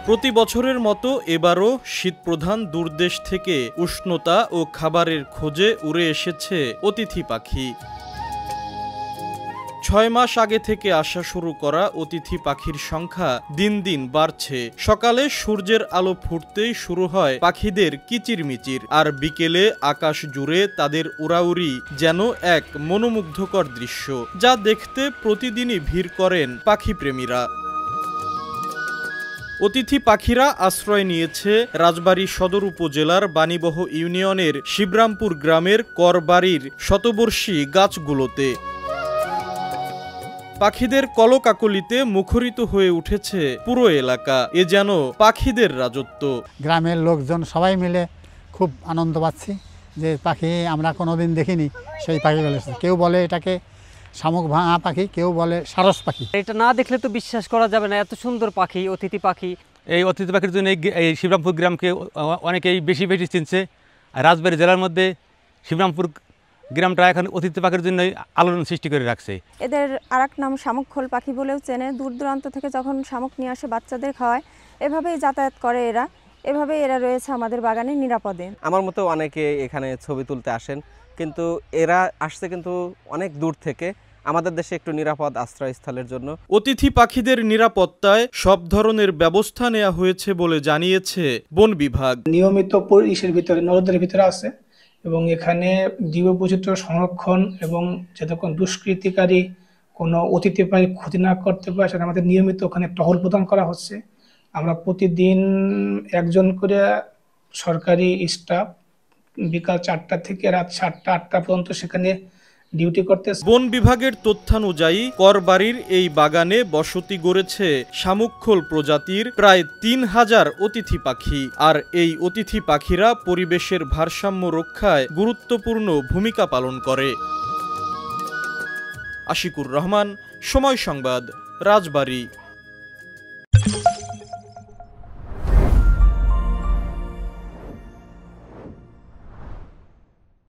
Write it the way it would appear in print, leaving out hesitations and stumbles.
প্রতি বছরের মতো এবারও শীতপ্রধান দূরদেশ থেকে উষ্ণতা ও খাবারের খোঁজে উড়ে এসেছে অতিথি পাখি। ৬ মাস আগে থেকে আসা শুরু করা অতিথি পাখির সংখ্যা দিন দিন বাড়ছে। সকালে সূর্যের আলো ফুটতেই শুরু হয় পাখিদের কিচিরমিচির, আর বিকেলে আকাশ জুড়ে তাদের উড়াউড়ি যেন এক মনোমুগ্ধকর দৃশ্য, যা দেখতে প্রতিদিনই ভিড় করেন পাখিপ্রেমীরা। অতিথি পাখিরা আশ্রয় নিয়েছে রাজবাড়ী সদর উপজেলার বাণীবহ ইউনিয়নের শিবরামপুর গ্রামের করবাড়ির শতবর্ষী গাছগুলোতে। পাখিদের কলকাকলিতে মুখরিত হয়ে উঠেছে পুরো এলাকা, এ যেন পাখিদের রাজত্ব। গ্রামের লোকজন সবাই মিলে খুব আনন্দ পাচ্ছি যে পাখি আমরা কোনোদিন দেখিনি, সেই পাখি বলেছে। কেউ বলে এটাকে শামুক ভাঙা পাখি, কেউ বলে সারস পাখি। এটা না দেখলে তো বিশ্বাস করা যাবে না, এত সুন্দর পাখি অতিথি পাখি। এই অতিথি পাখির জন্য এই শিবরামপুর গ্রামকে অনেকেই বেশি বেশি চিনছে। আর রাজবাড়ী জেলার মধ্যে শিবরামপুর গ্রামটা এখন অতিথি পাখির জন্য আলোড়ন সৃষ্টি করে রাখছে। এদের আরেক নাম শামুক খোল পাখি বলেও চেনে। দূর দূরান্ত থেকে যখন শামুক নিয়ে আসে বাচ্চাদের খাওয়ায়, এভাবেই যাতায়াত করে এরা। এভাবেই এরা রয়েছে আমাদের বাগানে নিরাপদে। আমার মতো অনেকে এখানে ছবি তুলতে আসেন, কিন্তু এরা আসছে কিন্তু অনেক দূর থেকে আমাদের দেশে একটু নিরাপদ আশ্রয়স্থলের জন্য। অতিথি পাখিদের নিরাপত্তায় সব ধরনের ব্যবস্থা নেওয়া হয়েছে বলে জানিয়েছে বন বিভাগ। নিয়মিত পরিবেশের ভিতরে নজরদারির ভিতরে আছে এবং এখানে জীববৈচিত্র্য সংরক্ষণ এবং যাতে কোনো দুষ্কৃতিকারী কোনো অতিথি পাখি ক্ষতি না করতে পারে সেটা আমাদের নিয়মিত ওখানে টহল প্রদান করা হচ্ছে। আমরা প্রতিদিন একজন করে সরকারি স্টাফ বিকাল 4টা থেকে রাত 7টা 8টা পর্যন্ত সেখানে ডিউটি করতে। বন বিভাগের তথ্যানুযায়ী করবাড়ির এই বাগানে বসতি গড়েছে শামুকখোল প্রজাতির প্রায় 3000 অতিথি পাখি। আর এই অতিথি পাখিরা পরিবেশের ভারসাম্য রক্ষায় গুরুত্বপূর্ণ ভূমিকা পালন করে। আশিকুর রহমান, সময় সংবাদ, রাজবাড়ী।